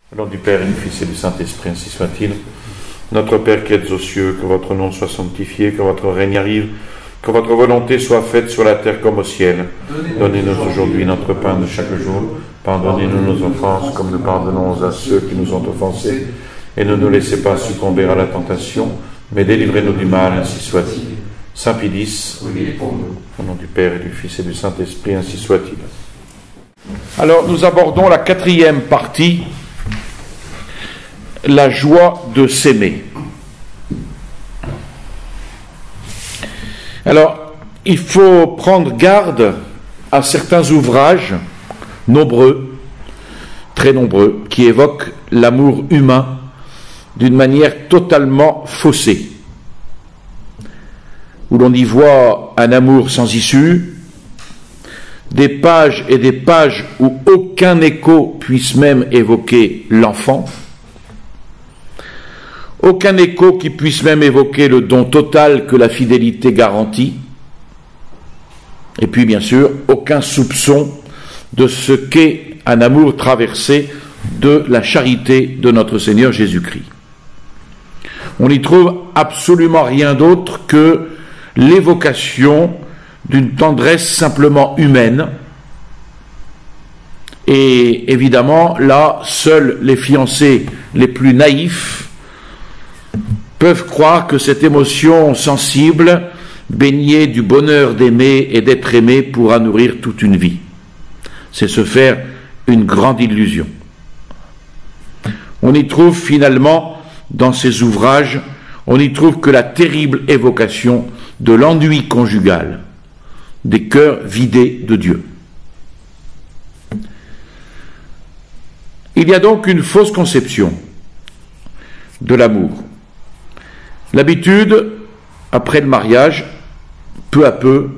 Au nom du Père et du Fils et du Saint-Esprit, ainsi soit-il. Notre Père qui êtes aux cieux, que votre nom soit sanctifié, que votre règne arrive, que votre volonté soit faite sur la terre comme au ciel. Donnez-nous aujourd'hui notre pain de chaque jour. Pardonnez-nous nos offenses, comme nous pardonnons à ceux qui nous ont offensés. Et ne nous laissez pas succomber à la tentation, mais délivrez-nous du mal, ainsi soit-il. Saint Pilice, au nom du Père et du Fils et du Saint-Esprit, ainsi soit-il. Alors, nous abordons la 4e partie, la joie de s'aimer. Alors, il faut prendre garde à certains ouvrages, nombreux, très nombreux, qui évoquent l'amour humain d'une manière totalement faussée, où l'on y voit un amour sans issue, des pages et des pages où aucun écho puisse même évoquer l'enfant, aucun écho qui puisse même évoquer le don total que la fidélité garantit, et puis bien sûr aucun soupçon de ce qu'est un amour traversé de la charité de notre Seigneur Jésus-Christ. On n'y trouve absolument rien d'autre que l'évocation d'une tendresse simplement humaine, et évidemment là, seuls les fiancés les plus naïfs peuvent croire que cette émotion sensible, baignée du bonheur d'aimer et d'être aimé, pourra nourrir toute une vie. C'est se faire une grande illusion. On y trouve finalement, dans ces ouvrages, on y trouve que la terrible évocation de l'ennui conjugal, des cœurs vidés de Dieu. Il y a donc une fausse conception de l'amour. L'habitude, après le mariage, peu à peu,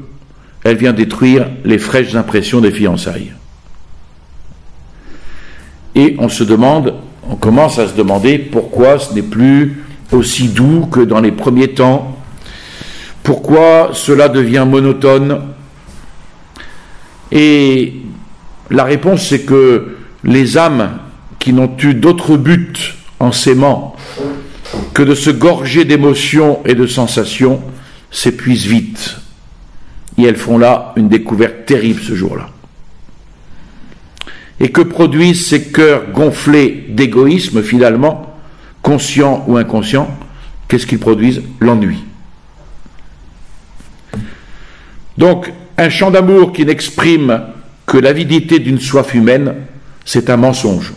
elle vient détruire les fraîches impressions des fiançailles. Et on commence à se demander pourquoi ce n'est plus aussi doux que dans les premiers temps, pourquoi cela devient monotone. Et la réponse, c'est que les âmes qui n'ont eu d'autre but en s'aimant que de se gorger d'émotions et de sensations s'épuisent vite. Et elles font là une découverte terrible ce jour-là. Et que produisent ces cœurs gonflés d'égoïsme finalement, conscient ou inconscient? Qu'est-ce qu'ils produisent? L'ennui. Donc, un chant d'amour qui n'exprime que l'avidité d'une soif humaine, c'est un mensonge.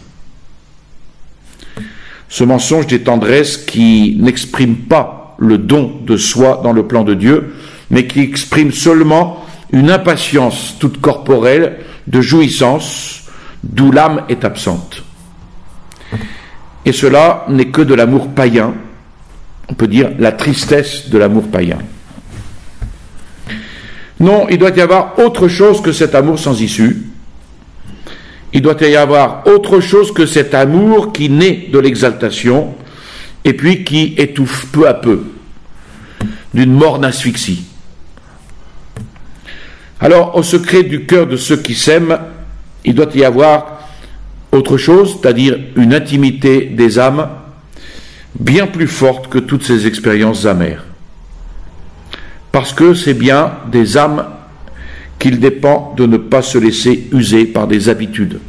Ce mensonge des tendresses qui n'exprime pas le don de soi dans le plan de Dieu, mais qui exprime seulement une impatience toute corporelle de jouissance, d'où l'âme est absente. Et cela n'est que de l'amour païen, on peut dire la tristesse de l'amour païen. Non, il doit y avoir autre chose que cet amour sans issue. Il doit y avoir autre chose que cet amour qui naît de l'exaltation et puis qui étouffe peu à peu, d'une morne asphyxie. Alors, au secret du cœur de ceux qui s'aiment, il doit y avoir autre chose, c'est-à-dire une intimité des âmes bien plus forte que toutes ces expériences amères. Parce que c'est bien des âmes qu'il dépend de ne pas se laisser user par des habitudes,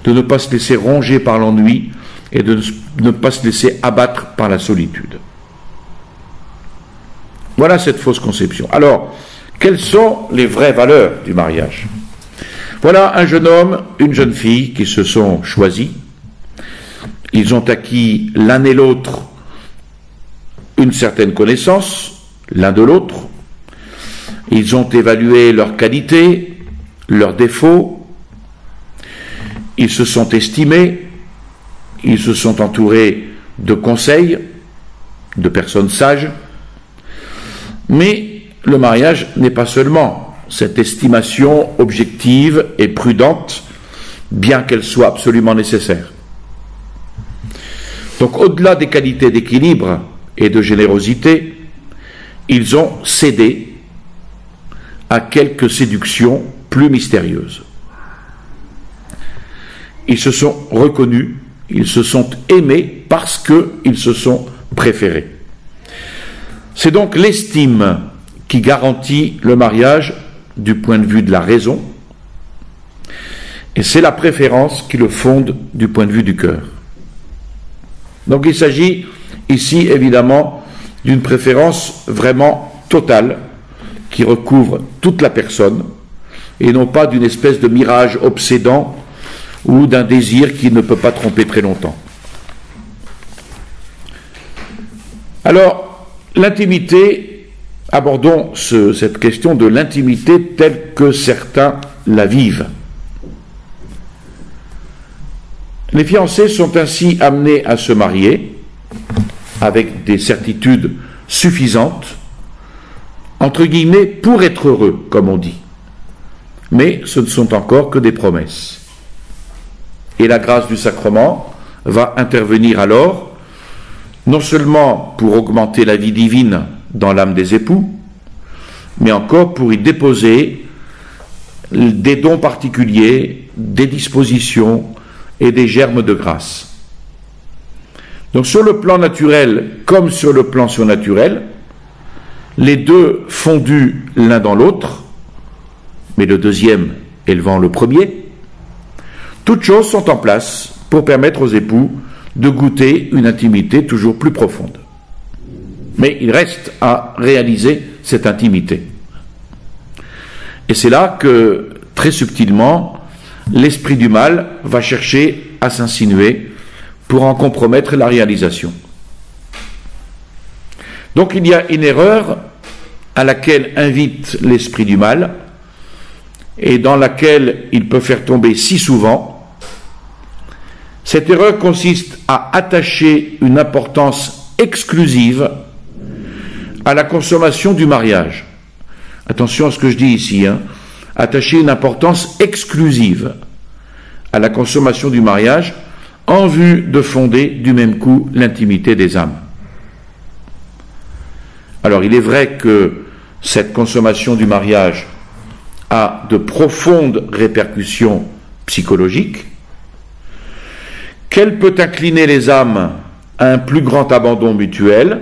de ne pas se laisser ronger par l'ennui et de ne pas se laisser abattre par la solitude. Voilà cette fausse conception. Alors, quelles sont les vraies valeurs du mariage? Voilà un jeune homme, une jeune fille qui se sont choisis. Ils ont acquis l'un et l'autre une certaine connaissance, l'un de l'autre. Ils ont évalué leurs qualités, leurs défauts. Ils se sont estimés. Ils se sont entourés de conseils, de personnes sages. Mais le mariage n'est pas seulement cette estimation objective et prudente, bien qu'elle soit absolument nécessaire. Donc, au-delà des qualités d'équilibre et de générosité, ils ont cédé à quelques séductions plus mystérieuses. ils se sont reconnus, ils se sont aimés parce qu'ils se sont préférés. C'est donc l'estime qui garantit le mariage du point de vue de la raison, et c'est la préférence qui le fonde du point de vue du cœur. Donc il s'agit ici évidemment d'une préférence vraiment totale qui recouvre toute la personne et non pas d'une espèce de mirage obsédant ou d'un désir qui ne peut pas tromper très longtemps. Alors, l'intimité, abordons cette question de l'intimité telle que certains la vivent. Les fiancés sont ainsi amenés à se marier avec des certitudes suffisantes, entre guillemets, pour être heureux, comme on dit. Mais ce ne sont encore que des promesses. Et la grâce du sacrement va intervenir alors, non seulement pour augmenter la vie divine dans l'âme des époux, mais encore pour y déposer des dons particuliers, des dispositions et des germes de grâce. Donc sur le plan naturel comme sur le plan surnaturel, les deux fondus l'un dans l'autre, mais le deuxième élevant le premier, toutes choses sont en place pour permettre aux époux de goûter une intimité toujours plus profonde. Mais il reste à réaliser cette intimité. Et c'est là que, très subtilement, l'esprit du mal va chercher à s'insinuer pour en compromettre la réalisation. Donc il y a une erreur à laquelle invite l'esprit du mal et dans laquelle il peut faire tomber si souvent. Cette erreur consiste à attacher une importance exclusive à la consommation du mariage. Attention à ce que je dis ici, attacher une importance exclusive à la consommation du mariage en vue de fonder du même coup l'intimité des âmes. Alors il est vrai que cette consommation du mariage a de profondes répercussions psychologiques, qu'elle peut incliner les âmes à un plus grand abandon mutuel,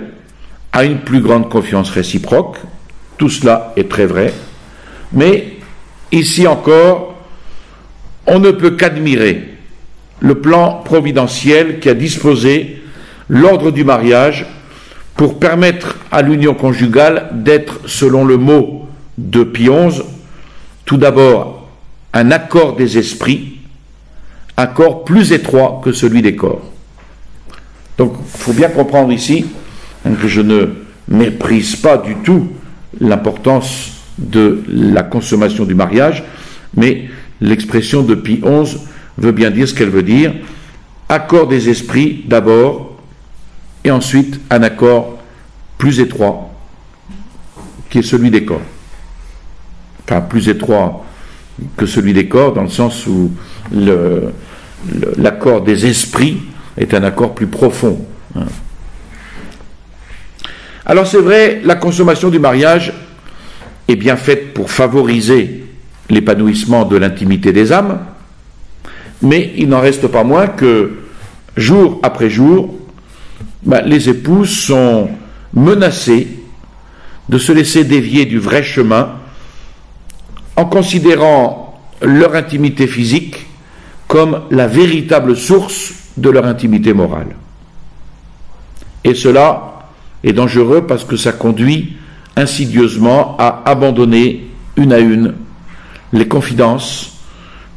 à une plus grande confiance réciproque. Tout cela est très vrai, mais ici encore, on ne peut qu'admirer le plan providentiel qui a disposé l'ordre du mariage pour permettre à l'union conjugale d'être, selon le mot de Pie XI, tout d'abord un accord des esprits, accord plus étroit que celui des corps. Donc il faut bien comprendre ici que je ne méprise pas du tout l'importance de la consommation du mariage, mais l'expression de Pie XI veut bien dire ce qu'elle veut dire: accord des esprits d'abord, et ensuite un accord plus étroit, qui est celui des corps. Enfin, plus étroit que celui des corps, dans le sens où l'accord des esprits est un accord plus profond. Alors c'est vrai, la consommation du mariage est bien faite pour favoriser l'épanouissement de l'intimité des âmes, mais il n'en reste pas moins que, jour après jour, les époux sont menacés de se laisser dévier du vrai chemin en considérant leur intimité physique comme la véritable source de leur intimité morale. Et cela est dangereux parce que ça conduit insidieusement à abandonner une à une les confidences,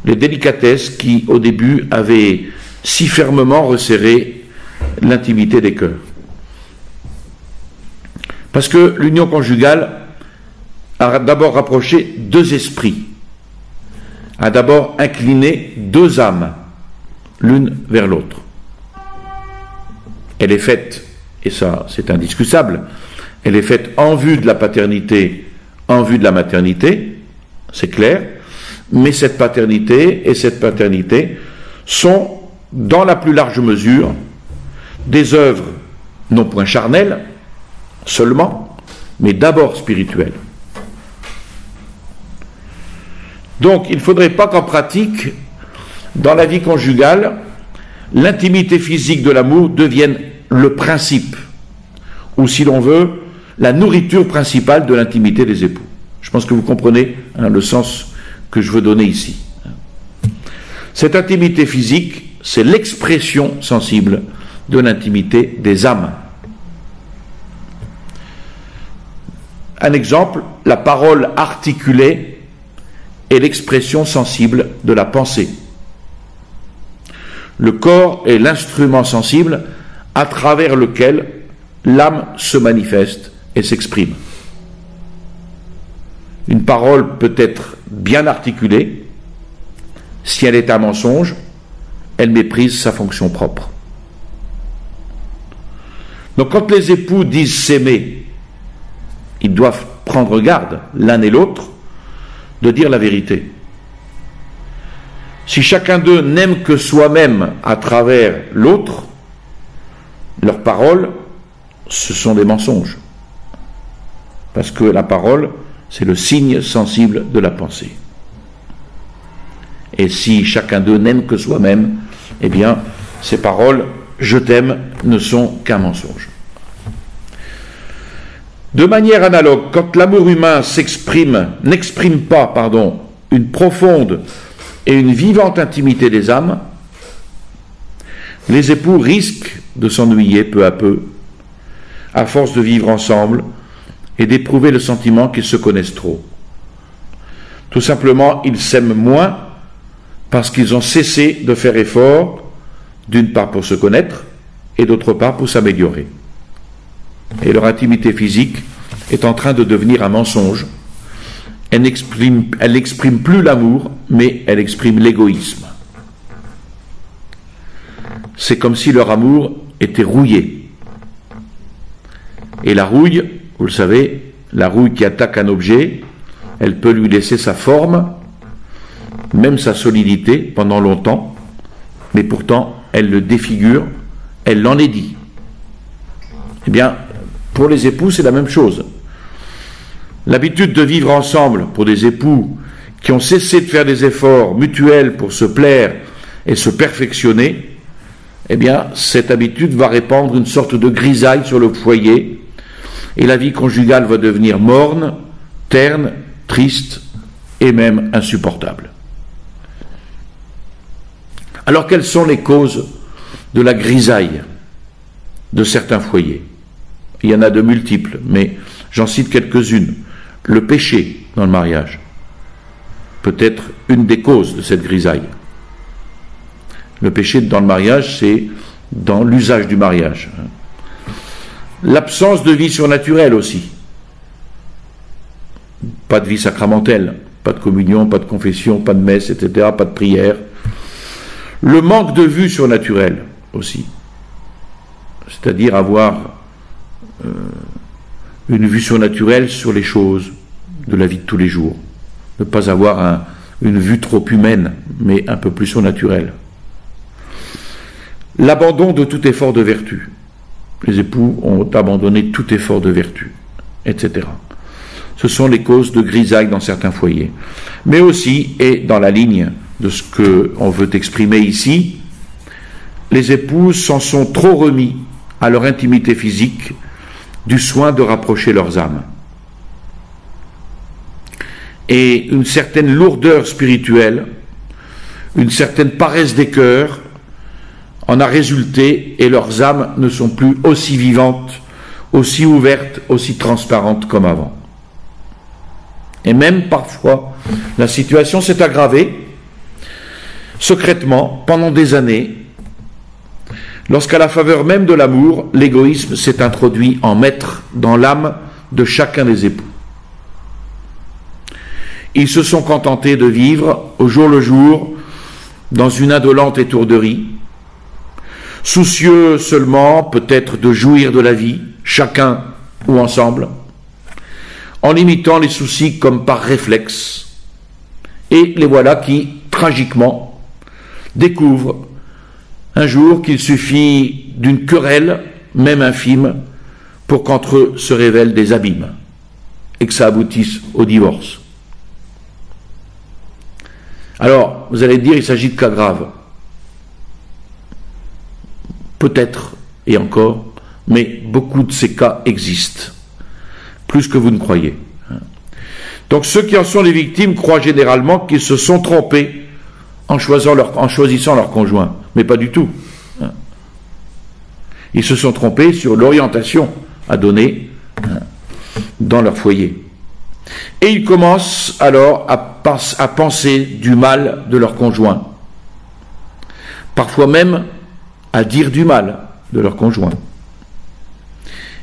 les délicatesses qui, au début, avaient si fermement resserré l'intimité des cœurs. Parce que l'union conjugale a d'abord rapproché deux esprits, a d'abord incliné deux âmes, l'une vers l'autre. Elle est faite, et ça c'est indiscutable, elle est faite en vue de la paternité, en vue de la maternité, c'est clair, mais cette paternité et cette paternité sont, dans la plus large mesure, des œuvres non point charnelles seulement, mais d'abord spirituelles. Donc il ne faudrait pas qu'en pratique, dans la vie conjugale, l'intimité physique de l'amour devienne le principe, ou si l'on veut, la nourriture principale de l'intimité des époux. Je pense que vous comprenez le sens que je veux donner ici. Cette intimité physique, c'est l'expression sensible de l'intimité des âmes. Un exemple, la parole articulée est l'expression sensible de la pensée. Le corps est l'instrument sensible à travers lequel l'âme se manifeste et s'exprime. Une parole peut être bien articulée. Si elle est un mensonge, elle méprise sa fonction propre. Donc quand les époux disent s'aimer, ils doivent prendre garde, l'un et l'autre, de dire la vérité. Si chacun d'eux n'aime que soi-même à travers l'autre, leurs paroles, ce sont des mensonges. Parce que la parole, c'est le signe sensible de la pensée. Et si chacun d'eux n'aime que soi-même, eh bien, ces paroles « je t'aime » ne sont qu'un mensonge. De manière analogue, quand l'amour humain n'exprime pas une profonde et une vivante intimité des âmes, les époux risquent de s'ennuyer peu à peu, à force de vivre ensemble et d'éprouver le sentiment qu'ils se connaissent trop. Tout simplement, ils s'aiment moins parce qu'ils ont cessé de faire effort, d'une part pour se connaître, et d'autre part pour s'améliorer. Et leur intimité physique est en train de devenir un mensonge. Elle n'exprime plus l'amour, mais elle exprime l'égoïsme. C'est comme si leur amour était rouillé. Et la rouille, vous le savez, la rouille qui attaque un objet, elle peut lui laisser sa forme, même sa solidité pendant longtemps, mais pourtant elle le défigure, elle l'enlaidit. Eh bien, pour les époux, c'est la même chose. L'habitude de vivre ensemble pour des époux qui ont cessé de faire des efforts mutuels pour se plaire et se perfectionner, eh bien, cette habitude va répandre une sorte de grisaille sur le foyer et la vie conjugale va devenir morne, terne, triste et même insupportable. Alors, quelles sont les causes de la grisaille de certains foyers? Il y en a de multiples, mais j'en cite quelques-unes. Le péché dans le mariage peut être une des causes de cette grisaille. Le péché dans le mariage, c'est dans l'usage du mariage. L'absence de vie surnaturelle aussi. Pas de vie sacramentelle, pas de communion, pas de confession, pas de messe, etc., pas de prière. Le manque de vue surnaturelle aussi, c'est-à-dire avoir une vue surnaturelle sur les choses de la vie de tous les jours, ne pas avoir une vue trop humaine, mais un peu plus surnaturelle. L'abandon de tout effort de vertu. Les époux ont abandonné tout effort de vertu, etc. Ce sont les causes de grisaille dans certains foyers. Mais aussi, et dans la ligne de ce qu'on veut exprimer ici, les époux s'en sont trop remis à leur intimité physique du soin de rapprocher leurs âmes. Et une certaine lourdeur spirituelle, une certaine paresse des cœurs en a résulté et leurs âmes ne sont plus aussi vivantes, aussi ouvertes, aussi transparentes comme avant. Et même parfois, la situation s'est aggravée secrètement pendant des années, lorsqu'à la faveur même de l'amour, l'égoïsme s'est introduit en maître dans l'âme de chacun des époux. Ils se sont contentés de vivre au jour le jour dans une indolente étourderie, soucieux seulement peut-être de jouir de la vie, chacun ou ensemble, en limitant les soucis comme par réflexe. Et les voilà qui, tragiquement, découvrent un jour qu'il suffit d'une querelle, même infime, pour qu'entre eux se révèlent des abîmes et que ça aboutisse au divorce. Alors, Alors, vous allez dire, il s'agit de cas graves. Peut-être, et encore, mais beaucoup de ces cas existent. Plus que vous ne croyez. Donc ceux qui en sont les victimes croient généralement qu'ils se sont trompés en choisissant leur conjoint. Mais pas du tout. Ils se sont trompés sur l'orientation à donner dans leur foyer. Et ils commencent alors à penser du mal de leur conjoint. Parfois même à dire du mal de leur conjoint.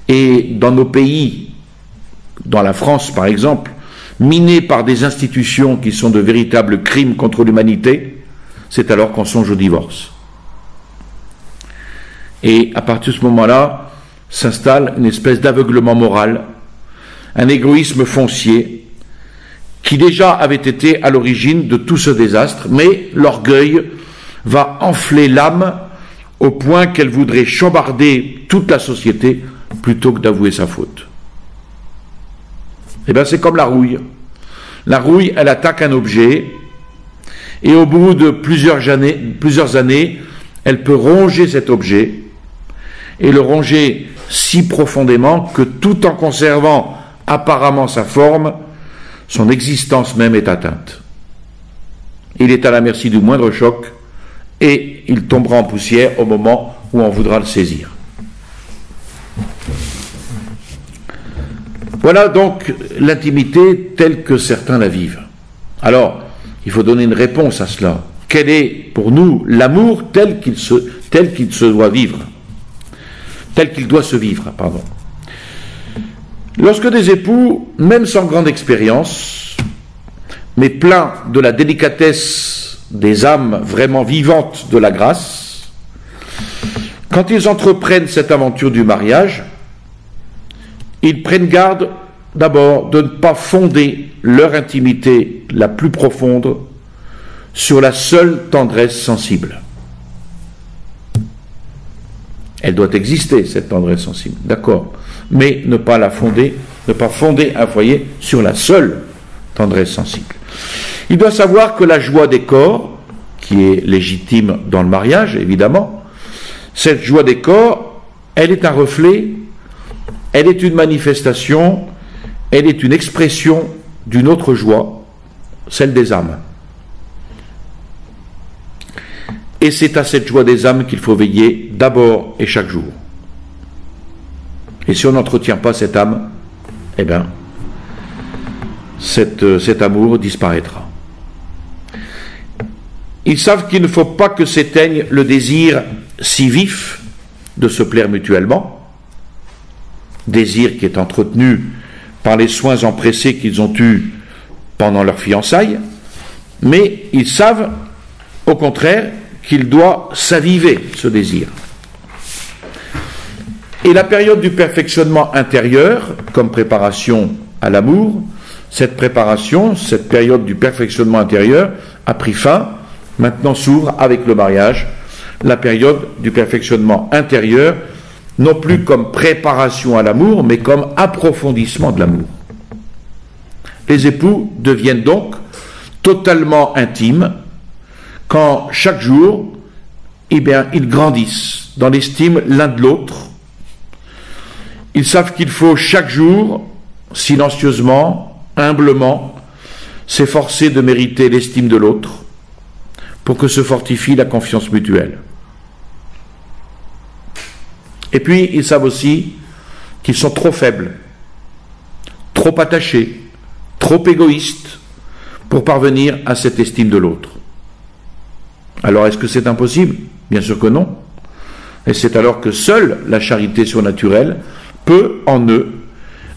Et dans nos pays, dans la France par exemple, minés par des institutions qui sont de véritables crimes contre l'humanité, c'est alors qu'on songe au divorce. Et à partir de ce moment-là, s'installe une espèce d'aveuglement moral, un égoïsme foncier, qui déjà avait été à l'origine de tout ce désastre, mais l'orgueil va enfler l'âme au point qu'elle voudrait chambarder toute la société plutôt que d'avouer sa faute. Eh bien, c'est comme la rouille. La rouille, elle attaque un objet, et au bout de plusieurs années, elle peut ronger cet objet, et le ronger si profondément que tout en conservant apparemment sa forme, son existence même est atteinte. Il est à la merci du moindre choc, et il tombera en poussière au moment où on voudra le saisir. Voilà donc l'intimité telle que certains la vivent. Alors, il faut donner une réponse à cela. Quel est pour nous l'amour tel qu'il doit se vivre, pardon. Lorsque des époux, même sans grande expérience, mais pleins de la délicatesse des âmes vraiment vivantes de la grâce, quand ils entreprennent cette aventure du mariage, ils prennent garde d'abord de ne pas fonder leur intimité la plus profonde sur la seule tendresse sensible. Elle doit exister, cette tendresse sensible, d'accord, mais ne pas fonder un foyer sur la seule tendresse sensible. Il doit savoir que la joie des corps, qui est légitime dans le mariage, évidemment, cette joie des corps, elle est un reflet, elle est une manifestation, elle est une expression d'une autre joie, celle des âmes. Et c'est à cette joie des âmes qu'il faut veiller d'abord et chaque jour. Et si on n'entretient pas cette âme, eh bien, cet amour disparaîtra. Ils savent qu'il ne faut pas que s'éteigne le désir si vif de se plaire mutuellement, désir qui est entretenu par les soins empressés qu'ils ont eus pendant leur fiançailles, mais ils savent, au contraire, qu'il doit s'aviver, ce désir. Et la période du perfectionnement intérieur, comme préparation à l'amour, cette période du perfectionnement intérieur a pris fin, maintenant s'ouvre avec le mariage, la période du perfectionnement intérieur, non plus comme préparation à l'amour, mais comme approfondissement de l'amour. Les époux deviennent donc totalement intimes quand chaque jour, eh bien, ils grandissent dans l'estime l'un de l'autre. Ils savent qu'il faut chaque jour, silencieusement, humblement, s'efforcer de mériter l'estime de l'autre pour que se fortifie la confiance mutuelle. Et puis, ils savent aussi qu'ils sont trop faibles, trop attachés, trop égoïstes pour parvenir à cette estime de l'autre. Alors, est-ce que c'est impossible? Bien sûr que non. Et c'est alors que seule la charité surnaturelle peut, en eux,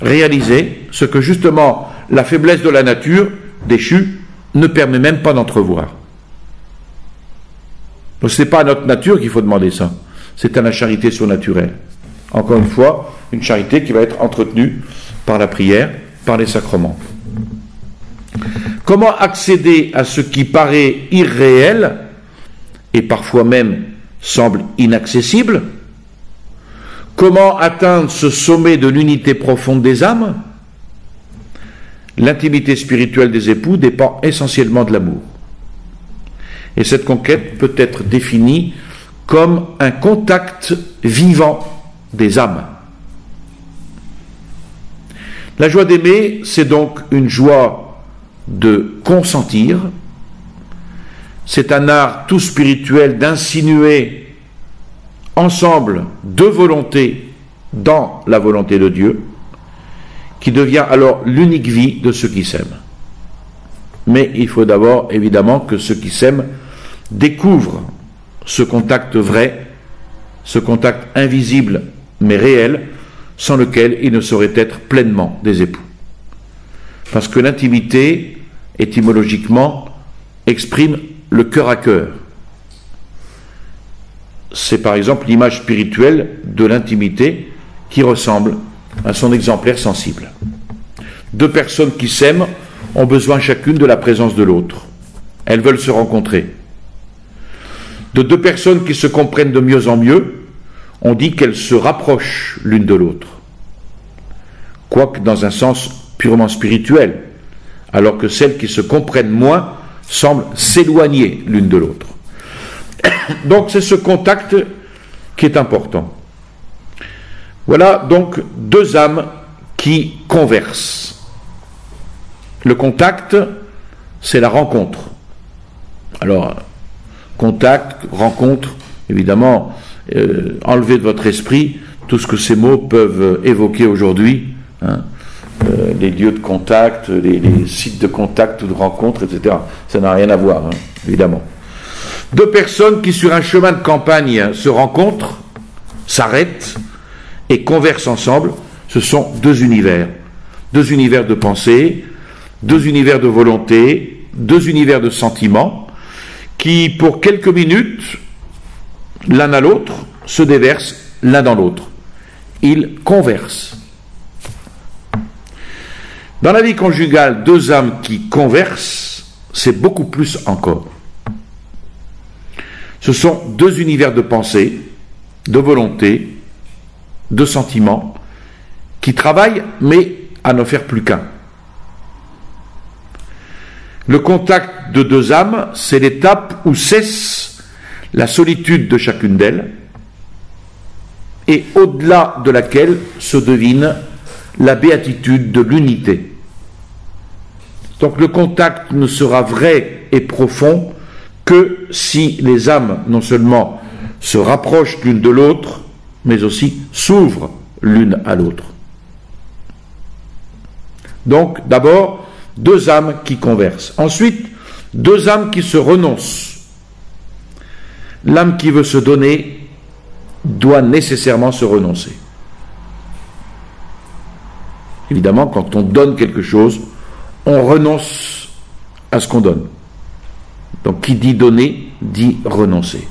réaliser ce que justement la faiblesse de la nature déchue ne permet même pas d'entrevoir. Donc ce n'est pas à notre nature qu'il faut demander ça, c'est à la charité surnaturelle. Encore une fois, une charité qui va être entretenue par la prière, par les sacrements. Comment accéder à ce qui paraît irréel et parfois même semble inaccessible? Comment atteindre ce sommet de l'unité profonde des âmes? L'intimité spirituelle des époux dépend essentiellement de l'amour. Et cette conquête peut être définie comme un contact vivant des âmes. La joie d'aimer, c'est donc une joie de consentir. C'est un art tout spirituel d'insinuer ensemble deux volontés dans la volonté de Dieu, qui devient alors l'unique vie de ceux qui s'aiment. Mais il faut d'abord, évidemment, que ceux qui s'aiment découvrent ce contact vrai, ce contact invisible mais réel, sans lequel ils ne sauraient être pleinement des époux. Parce que l'intimité, étymologiquement, exprime le cœur à cœur. C'est par exemple l'image spirituelle de l'intimité qui ressemble à son exemplaire sensible. Deux personnes qui s'aiment ont besoin chacune de la présence de l'autre. Elles veulent se rencontrer. De deux personnes qui se comprennent de mieux en mieux, on dit qu'elles se rapprochent l'une de l'autre. Quoique dans un sens purement spirituel, alors que celles qui se comprennent moins semblent s'éloigner l'une de l'autre. Donc c'est ce contact qui est important. Voilà donc deux âmes qui conversent. Le contact, c'est la rencontre. Alors, contact, rencontre, évidemment, enlevez de votre esprit tout ce que ces mots peuvent évoquer aujourd'hui, hein, les lieux de contact, les sites de contact ou de rencontre, etc. Ça n'a rien à voir, hein, évidemment. Deux personnes qui sur un chemin de campagne se rencontrent, s'arrêtent et conversent ensemble, ce sont deux univers de pensée, deux univers de volonté, deux univers de sentiments, qui pour quelques minutes, l'un à l'autre, se déversent l'un dans l'autre. Ils conversent. Dans la vie conjugale, deux âmes qui conversent, c'est beaucoup plus encore. Ce sont deux univers de pensée, de volonté, de sentiments, qui travaillent, mais à n'en faire plus qu'un. Le contact de deux âmes, c'est l'étape où cesse la solitude de chacune d'elles, et au-delà de laquelle se devine la béatitude de l'unité. Donc le contact ne sera vrai et profond que si les âmes non seulement se rapprochent l'une de l'autre, mais aussi s'ouvrent l'une à l'autre. Donc d'abord, deux âmes qui conversent. Ensuite, deux âmes qui se renoncent. L'âme qui veut se donner doit nécessairement se renoncer. Évidemment, quand on donne quelque chose, on renonce à ce qu'on donne. Donc, qui dit donner, dit renoncer.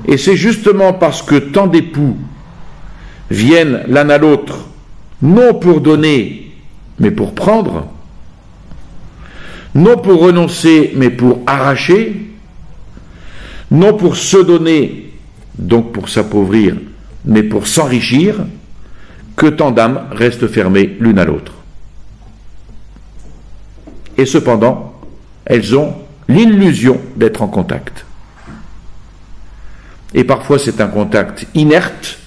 Et c'est justement parce que tant d'époux viennent l'un à l'autre, non pour donner, mais pour prendre, non pour renoncer, mais pour arracher, non pour se donner, donc pour s'appauvrir, mais pour s'enrichir, que tant d'âmes restent fermées l'une à l'autre. Et cependant, elles ont l'illusion d'être en contact. Et parfois c'est un contact inerte,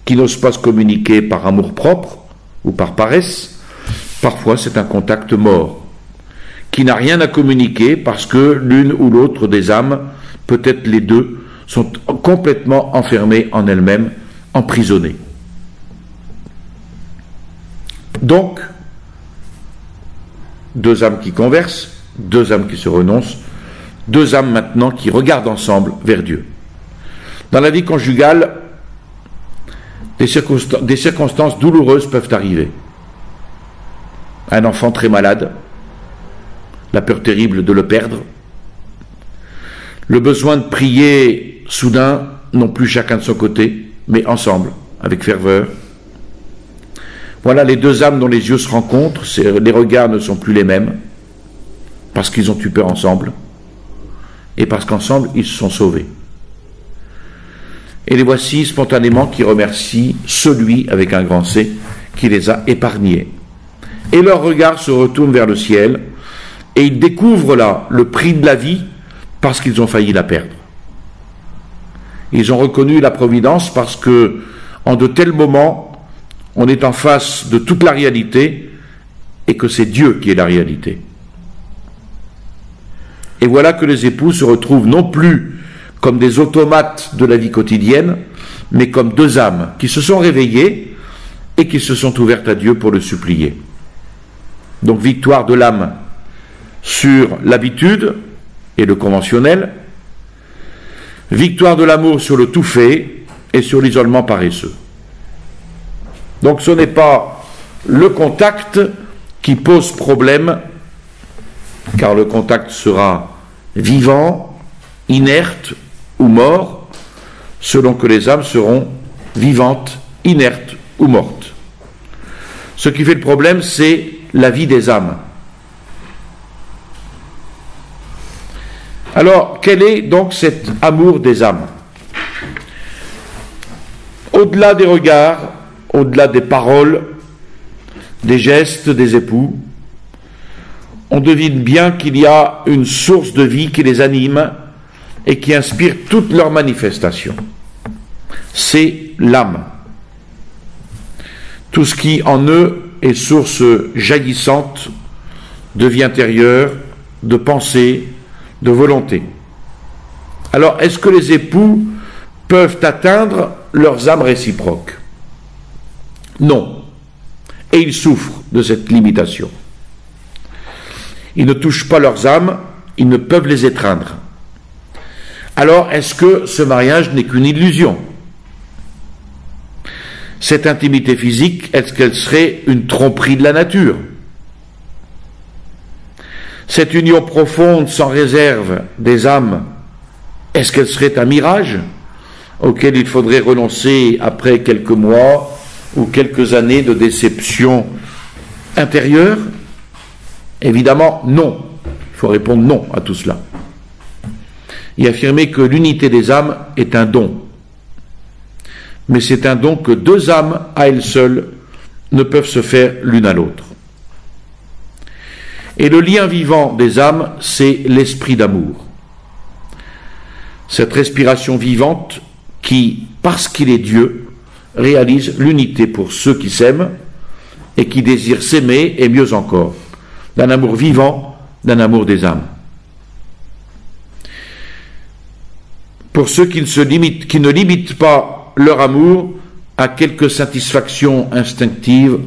qui n'ose pas se communiquer par amour-propre ou par paresse. Parfois c'est un contact mort, qui n'a rien à communiquer parce que l'une ou l'autre des âmes, peut-être les deux, sont complètement enfermées en elles-mêmes, emprisonnées. Donc, deux âmes qui conversent, deux âmes qui se renoncent, deux âmes maintenant qui regardent ensemble vers Dieu. Dans la vie conjugale, des circonstances douloureuses peuvent arriver. Un enfant très malade, la peur terrible de le perdre, le besoin de prier soudain, non plus chacun de son côté, mais ensemble, avec ferveur. Voilà les deux âmes dont les yeux se rencontrent, les regards ne sont plus les mêmes, parce qu'ils ont eu peur ensemble, et parce qu'ensemble ils se sont sauvés. Et les voici spontanément qui remercient celui, avec un grand C, qui les a épargnés. Et leurs regards se retournent vers le ciel, et ils découvrent là le prix de la vie parce qu'ils ont failli la perdre. Ils ont reconnu la providence parce que, en de tels moments, on est en face de toute la réalité et que c'est Dieu qui est la réalité. Et voilà que les époux se retrouvent non plus comme des automates de la vie quotidienne, mais comme deux âmes qui se sont réveillées et qui se sont ouvertes à Dieu pour le supplier. Donc victoire de l'âme sur l'habitude et le conventionnel, victoire de l'amour sur le tout fait et sur l'isolement paresseux. Donc ce n'est pas le contact qui pose problème, car le contact sera vivant, inerte ou mort, selon que les âmes seront vivantes, inertes ou mortes. Ce qui fait le problème, c'est la vie des âmes. Alors, quel est donc cet amour des âmes? Au-delà des regards, au-delà des paroles, des gestes des époux, on devine bien qu'il y a une source de vie qui les anime et qui inspire toutes leurs manifestations. C'est l'âme. Tout ce qui en eux est source jaillissante de vie intérieure, de pensée, de volonté. Alors, est-ce que les époux peuvent atteindre leurs âmes réciproques? Non. Et ils souffrent de cette limitation. Ils ne touchent pas leurs âmes, ils ne peuvent les étreindre. Alors, est-ce que ce mariage n'est qu'une illusion? Cette intimité physique, est-ce qu'elle serait une tromperie de la nature? Cette union profonde, sans réserve, des âmes, est-ce qu'elle serait un mirage auquel il faudrait renoncer après quelques mois ou quelques années de déception intérieure? Évidemment, non. Il faut répondre non à tout cela. Et affirmer que l'unité des âmes est un don. Mais c'est un don que deux âmes, à elles seules, ne peuvent se faire l'une à l'autre. Et le lien vivant des âmes, c'est l'esprit d'amour. Cette respiration vivante qui, parce qu'il est Dieu, réalise l'unité pour ceux qui s'aiment et qui désirent s'aimer, et mieux encore, d'un amour vivant, d'un amour des âmes. Pour ceux qui ne limitent pas leur amour à quelques satisfactions instinctives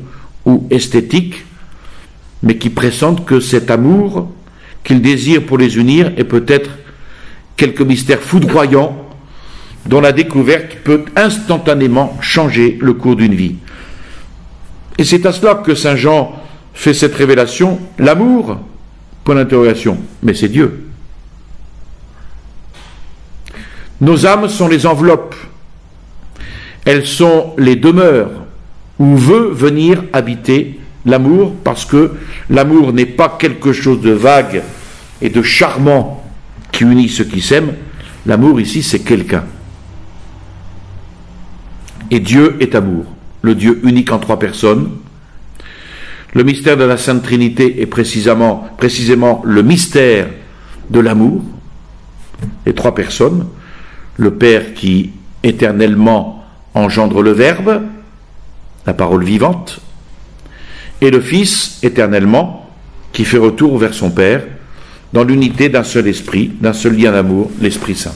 ou esthétiques, mais qui pressentent que cet amour qu'ils désirent pour les unir est peut-être quelque mystère foudroyant dont la découverte peut instantanément changer le cours d'une vie. Et c'est à cela que Saint Jean fait cette révélation, l'amour, point d'interrogation, mais c'est Dieu. Nos âmes sont les enveloppes, elles sont les demeures où veut venir habiter l'amour, parce que l'amour n'est pas quelque chose de vague et de charmant qui unit ceux qui s'aiment. L'amour ici, c'est quelqu'un. Et Dieu est amour, le Dieu unique en trois personnes. Le mystère de la Sainte Trinité est précisément le mystère de l'amour, les trois personnes. Le Père qui éternellement engendre le Verbe, la parole vivante, et le Fils éternellement qui fait retour vers son Père dans l'unité d'un seul esprit, d'un seul lien d'amour, l'Esprit Saint.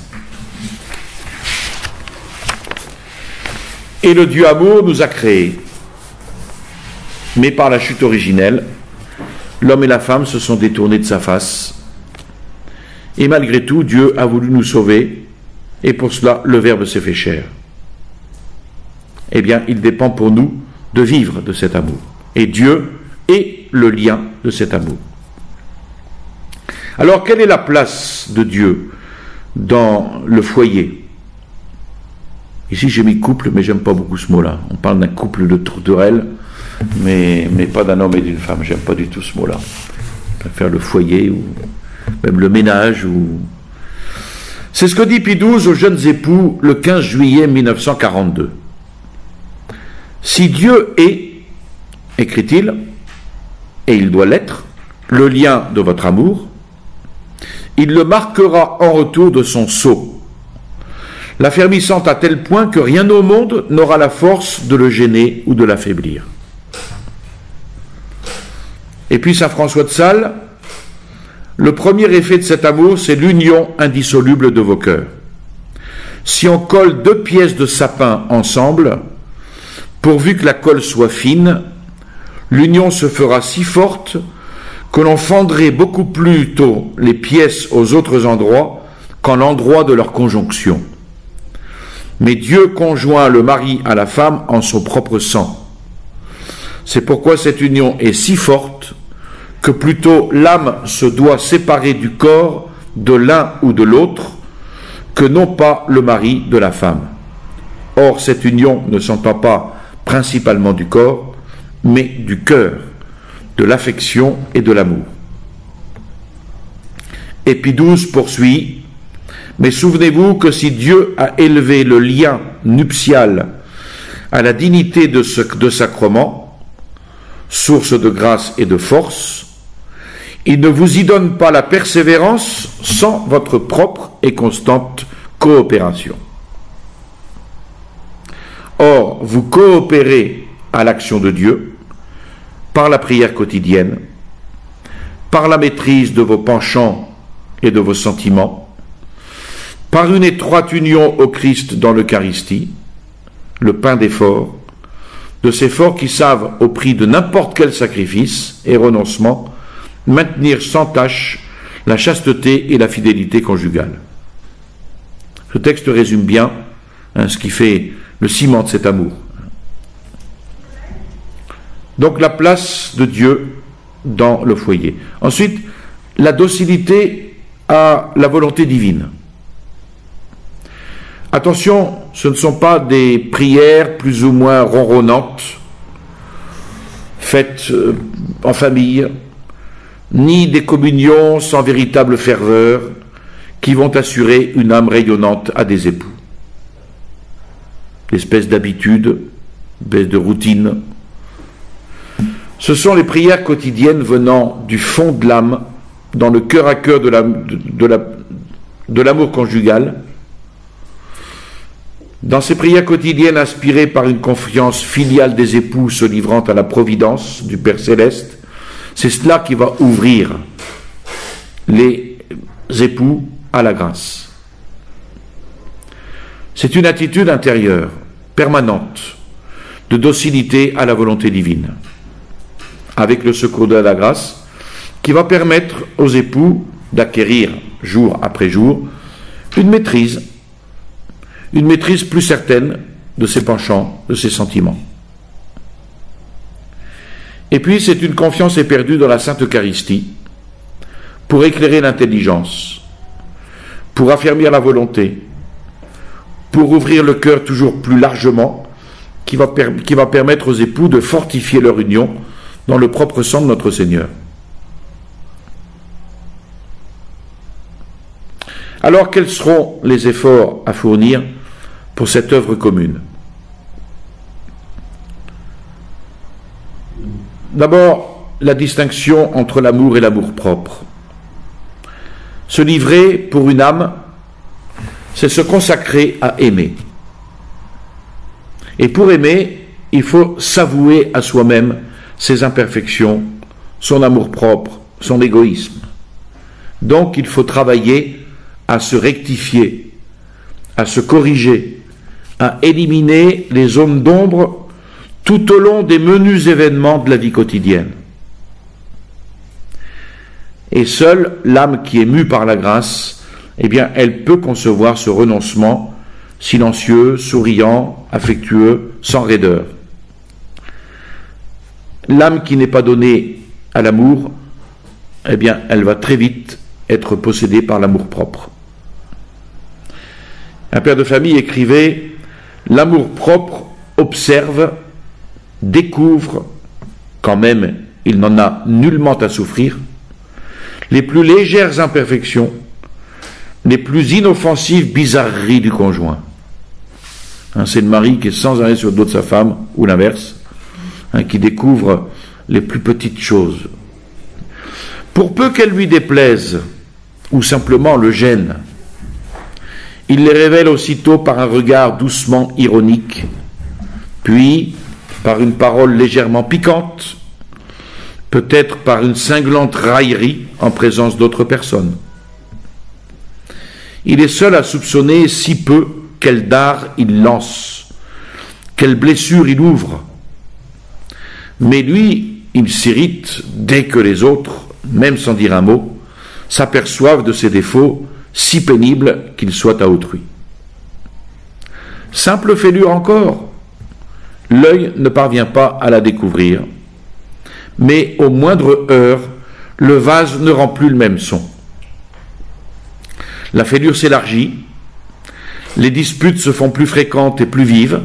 Et le Dieu amour nous a créés. Mais par la chute originelle, l'homme et la femme se sont détournés de sa face. Et malgré tout, Dieu a voulu nous sauver, et pour cela, le Verbe s'est fait chair. Eh bien, il dépend pour nous de vivre de cet amour. Et Dieu est le lien de cet amour. Alors, quelle est la place de Dieu dans le foyer? Ici, j'ai mis couple, mais j'aime pas beaucoup ce mot-là. On parle d'un couple de tourterelles, mais pas d'un homme et d'une femme. J'aime pas du tout ce mot-là. Je préfère le foyer, ou même le ménage. C'est ce que dit Pie XII aux jeunes époux le 15 juillet 1942. Si Dieu est, écrit-il, et il doit l'être, le lien de votre amour, il le marquera en retour de son sceau, l'affermissant à tel point que rien au monde n'aura la force de le gêner ou de l'affaiblir. Et puis saint François de Sales, le premier effet de cet amour, c'est l'union indissoluble de vos cœurs. Si on colle 2 pièces de sapin ensemble, pourvu que la colle soit fine, l'union se fera si forte que l'on fendrait beaucoup plus tôt les pièces aux autres endroits qu'en l'endroit de leur conjonction. Mais Dieu conjoint le mari à la femme en son propre sang. C'est pourquoi cette union est si forte que plutôt l'âme se doit séparer du corps de l'un ou de l'autre que non pas le mari de la femme. Or, cette union ne s'entend pas principalement du corps, mais du cœur, de l'affection et de l'amour. Et Pie XII poursuit, mais souvenez-vous que si Dieu a élevé le lien nuptial à la dignité de sacrement, source de grâce et de force, il ne vous y donne pas la persévérance sans votre propre et constante coopération. Or, vous coopérez à l'action de Dieu par la prière quotidienne, par la maîtrise de vos penchants et de vos sentiments, par une étroite union au Christ dans l'Eucharistie, le pain d'effort, de ces forts qui savent, au prix de n'importe quel sacrifice et renoncement, maintenir sans tâche la chasteté et la fidélité conjugale. Ce texte résume bien ce qui fait le ciment de cet amour. Donc la place de Dieu dans le foyer. Ensuite, la docilité à la volonté divine. Attention, ce ne sont pas des prières plus ou moins ronronnantes, faites en famille, ni des communions sans véritable ferveur, qui vont assurer une âme rayonnante à des époux. L'espèce d'habitude, espèce de routine. Ce sont les prières quotidiennes venant du fond de l'âme, dans le cœur à cœur de l'amour conjugal. Dans ces prières quotidiennes inspirées par une confiance filiale des époux se livrant à la providence du Père Céleste, c'est cela qui va ouvrir les époux à la grâce. C'est une attitude intérieure, permanente, de docilité à la volonté divine, avec le secours de la grâce, qui va permettre aux époux d'acquérir, jour après jour, une maîtrise plus certaine de ses penchants, de ses sentiments. Et puis, c'est une confiance éperdue dans la Sainte Eucharistie, pour éclairer l'intelligence, pour affermir la volonté, pour ouvrir le cœur toujours plus largement, qui va permettre aux époux de fortifier leur union dans le propre sang de notre Seigneur. Alors, quels seront les efforts à fournir pour cette œuvre commune? D'abord, la distinction entre l'amour et l'amour-propre. Se livrer pour une âme, c'est se consacrer à aimer. Et pour aimer, il faut s'avouer à soi-même ses imperfections, son amour-propre, son égoïsme. Donc, il faut travailler à se rectifier, à se corriger, à éliminer les zones d'ombre tout au long des menus événements de la vie quotidienne. Et seule l'âme qui est mue par la grâce, eh bien, elle peut concevoir ce renoncement silencieux, souriant, affectueux, sans raideur. L'âme qui n'est pas donnée à l'amour, eh bien, elle va très vite être possédée par l'amour-propre. Un père de famille écrivait « L'amour-propre observe, découvre, quand même il n'en a nullement à souffrir, les plus légères imperfections, les plus inoffensives bizarreries du conjoint. » C'est le mari qui est sans arrêt sur le dos de sa femme, ou l'inverse, qui découvre les plus petites choses. Pour peu qu'elles lui déplaisent, ou simplement le gênent, il les révèle aussitôt par un regard doucement ironique, puis par une parole légèrement piquante, peut-être par une cinglante raillerie en présence d'autres personnes. Il est seul à soupçonner si peu quel dard il lance, quelle blessure il ouvre. Mais lui, il s'irrite dès que les autres, même sans dire un mot, s'aperçoivent de ses défauts si pénibles qu'ils soient à autrui. Simple fêlure encore, l'œil ne parvient pas à la découvrir, mais au moindre heurt, le vase ne rend plus le même son. La fêlure s'élargit, les disputes se font plus fréquentes et plus vives.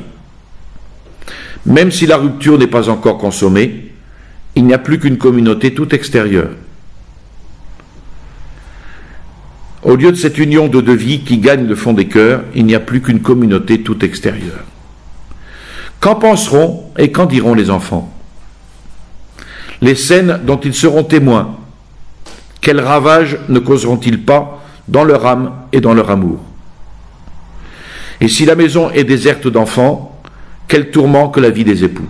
Même si la rupture n'est pas encore consommée, il n'y a plus qu'une communauté toute extérieure. Au lieu de cette union de deux vies qui gagne le fond des cœurs, il n'y a plus qu'une communauté toute extérieure. Qu'en penseront et qu'en diront les enfants? Les scènes dont ils seront témoins, quels ravages ne causeront-ils pas dans leur âme et dans leur amour? Et si la maison est déserte d'enfants, quel tourment que la vie des époux!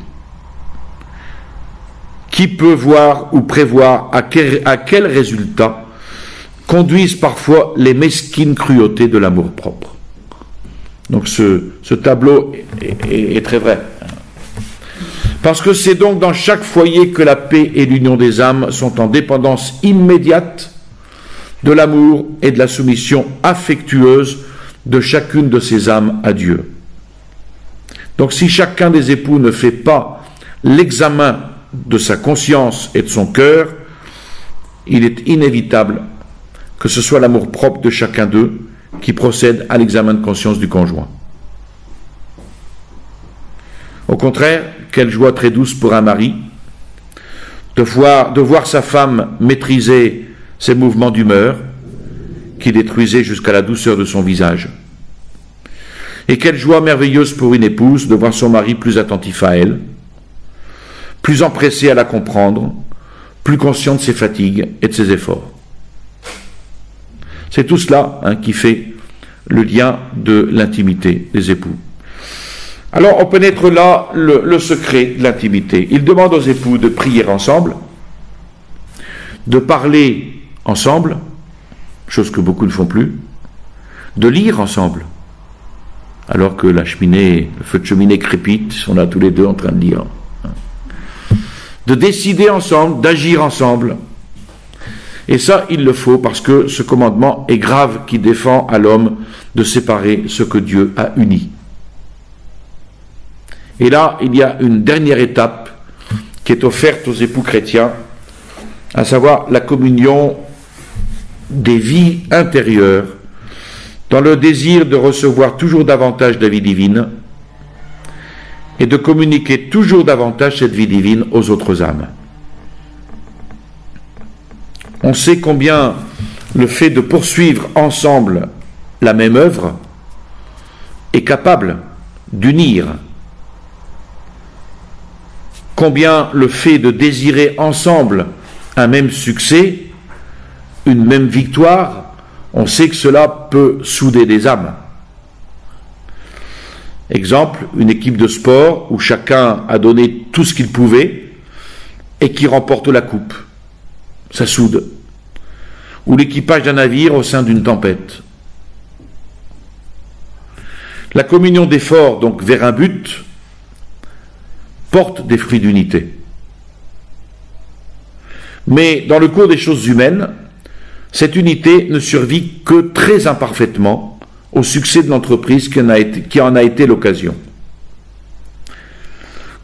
Qui peut voir ou prévoir à quel résultat conduisent parfois les mesquines cruautés de l'amour-propre? Donc ce tableau est très vrai. Parce que c'est donc dans chaque foyer que la paix et l'union des âmes sont en dépendance immédiate de l'amour et de la soumission affectueuse de chacune de ces âmes à Dieu. Donc si chacun des époux ne fait pas l'examen de sa conscience et de son cœur, il est inévitable que ce soit l'amour-propre de chacun d'eux qui procède à l'examen de conscience du conjoint. Au contraire, quelle joie très douce pour un mari de voir sa femme maîtriser ses mouvements d'humeur qui détruisaient jusqu'à la douceur de son visage. Et quelle joie merveilleuse pour une épouse de voir son mari plus attentif à elle, plus empressé à la comprendre, plus conscient de ses fatigues et de ses efforts. C'est tout cela qui fait le lien de l'intimité des époux. Alors on pénètre là le secret de l'intimité. Il demande aux époux de prier ensemble, de parler ensemble, chose que beaucoup ne font plus, de lire ensemble, alors que le feu de cheminée crépite, on est tous les deux en train de lire, de décider ensemble, d'agir ensemble. Et ça, il le faut parce que ce commandement est grave qui défend à l'homme de séparer ce que Dieu a uni. Et là, il y a une dernière étape qui est offerte aux époux chrétiens, à savoir la communion des vies intérieures, dans le désir de recevoir toujours davantage de la vie divine et de communiquer toujours davantage cette vie divine aux autres âmes. On sait combien le fait de poursuivre ensemble la même œuvre est capable d'unir. Combien le fait de désirer ensemble un même succès, une même victoire, on sait que cela peut souder des âmes. Exemple, une équipe de sport où chacun a donné tout ce qu'il pouvait et qui remporte la coupe. Ça soude. Ou l'équipage d'un navire au sein d'une tempête. La communion d'efforts, donc vers un but, porte des fruits d'unité. Mais dans le cours des choses humaines, cette unité ne survit que très imparfaitement au succès de l'entreprise qui en a été l'occasion.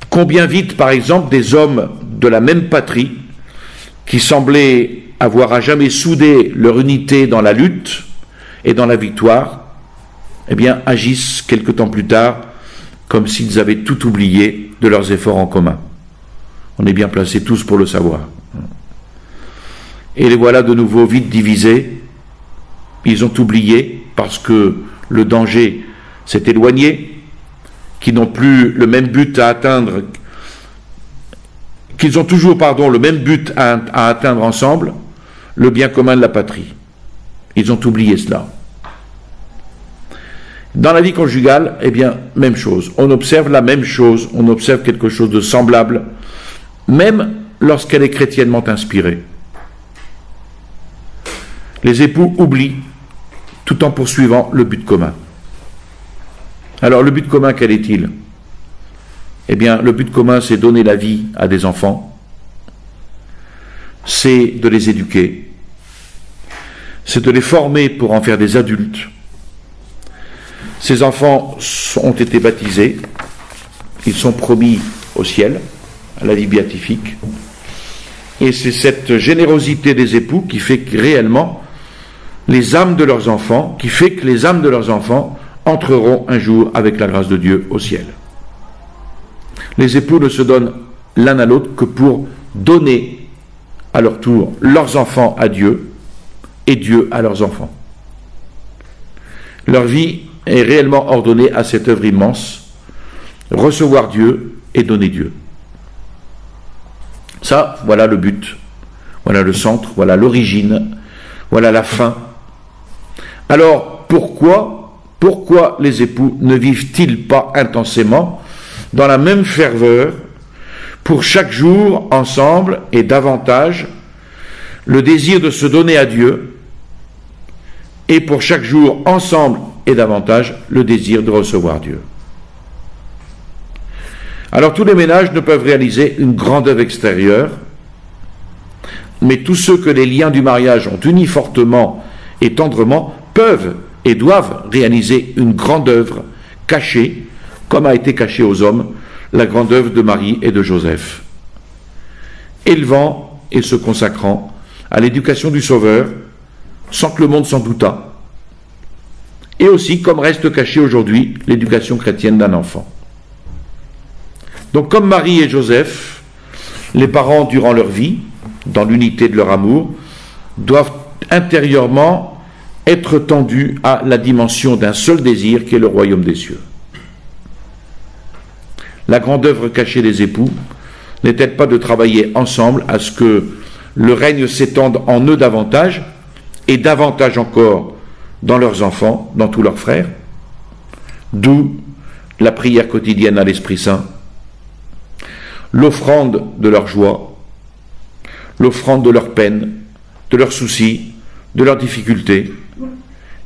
Combien vite, par exemple, des hommes de la même patrie qui semblaient avoir à jamais soudé leur unité dans la lutte et dans la victoire, agissent quelque temps plus tard comme s'ils avaient tout oublié de leurs efforts en commun. On est bien placés tous pour le savoir. Et les voilà de nouveau vite divisés. Ils ont oublié, parce que le danger s'est éloigné, qu'ils n'ont plus le même but à atteindre, qu'ils ont toujours, le même but à atteindre ensemble, le bien commun de la patrie. Ils ont oublié cela. Dans la vie conjugale, eh bien, même chose. On observe la même chose, on observe quelque chose de semblable, même lorsqu'elle est chrétiennement inspirée. Les époux oublient tout en poursuivant le but commun. Alors, le but commun, quel est-il? Eh bien, le but commun, c'est donner la vie à des enfants, c'est de les éduquer, c'est de les former pour en faire des adultes. Ces enfants ont été baptisés, ils sont promis au ciel, à la vie béatifique, et c'est cette générosité des époux qui fait que réellement les âmes de leurs enfants, qui fait que les âmes de leurs enfants entreront un jour avec la grâce de Dieu au ciel. Les époux ne se donnent l'un à l'autre que pour donner à leur tour leurs enfants à Dieu et Dieu à leurs enfants. Leur vie est réellement ordonnée à cette œuvre immense, recevoir Dieu et donner Dieu. Ça, voilà le but, voilà le centre, voilà l'origine, voilà la fin. Alors, pourquoi les époux ne vivent-ils pas intensément, dans la même ferveur, pour chaque jour, ensemble et davantage, le désir de se donner à Dieu, et pour chaque jour, ensemble et davantage, le désir de recevoir Dieu. Alors tous les ménages ne peuvent réaliser une grande œuvre extérieure, mais tous ceux que les liens du mariage ont unis fortement et tendrement peuvent et doivent réaliser une grande œuvre cachée, comme a été cachée aux hommes la grande œuvre de Marie et de Joseph, élevant et se consacrant à l'éducation du Sauveur, sans que le monde s'en doutât, et aussi comme reste cachée aujourd'hui l'éducation chrétienne d'un enfant. Donc comme Marie et Joseph, les parents durant leur vie, dans l'unité de leur amour, doivent intérieurement être tendus à la dimension d'un seul désir qui est le royaume des cieux. La grande œuvre cachée des époux n'est-elle pas de travailler ensemble à ce que le règne s'étende en eux davantage, et davantage encore dans leurs enfants, dans tous leurs frères? D'où la prière quotidienne à l'Esprit Saint, l'offrande de leur joie, l'offrande de leur peine, de leurs soucis, de leurs difficultés,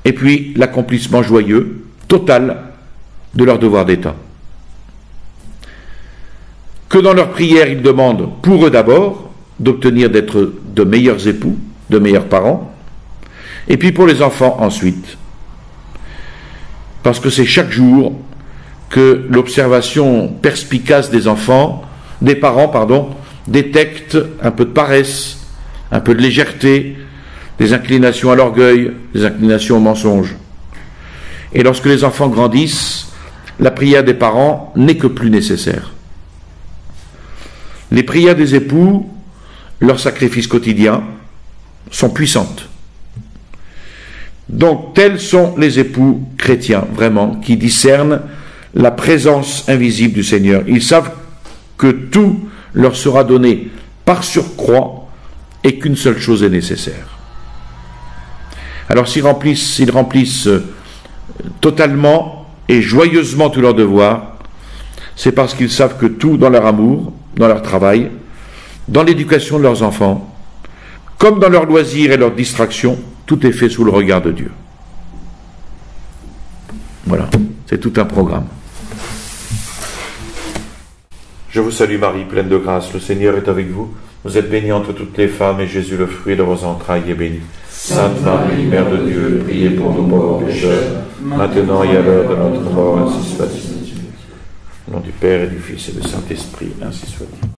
et puis l'accomplissement joyeux, total, de leur devoir d'État. Que dans leur prière, ils demandent, pour eux d'abord, d'obtenir d'être de meilleurs époux, de meilleurs parents, et puis pour les enfants ensuite. Parce que c'est chaque jour que l'observation perspicace des parents, détecte un peu de paresse, un peu de légèreté, des inclinations à l'orgueil, des inclinations au mensonge. Et lorsque les enfants grandissent, la prière des parents n'est que plus nécessaire. Les prières des époux, leurs sacrifices quotidiens, sont puissantes. Donc, tels sont les époux chrétiens, vraiment, qui discernent la présence invisible du Seigneur. Ils savent que tout leur sera donné par surcroît et qu'une seule chose est nécessaire. Alors, s'ils remplissent totalement et joyeusement tous leurs devoirs, c'est parce qu'ils savent que tout dans leur amour, dans leur travail, dans l'éducation de leurs enfants, comme dans leurs loisirs et leurs distractions, tout est fait sous le regard de Dieu. Voilà, c'est tout un programme. Je vous salue Marie, pleine de grâce, le Seigneur est avec vous. Vous êtes bénie entre toutes les femmes, et Jésus, le fruit de vos entrailles, est béni. Sainte Marie, Mère de Dieu, priez pour nous pauvres pécheurs, maintenant et à l'heure de notre mort, ainsi soit-il. Au nom du Père et du Fils et du Saint-Esprit, ainsi soit-il.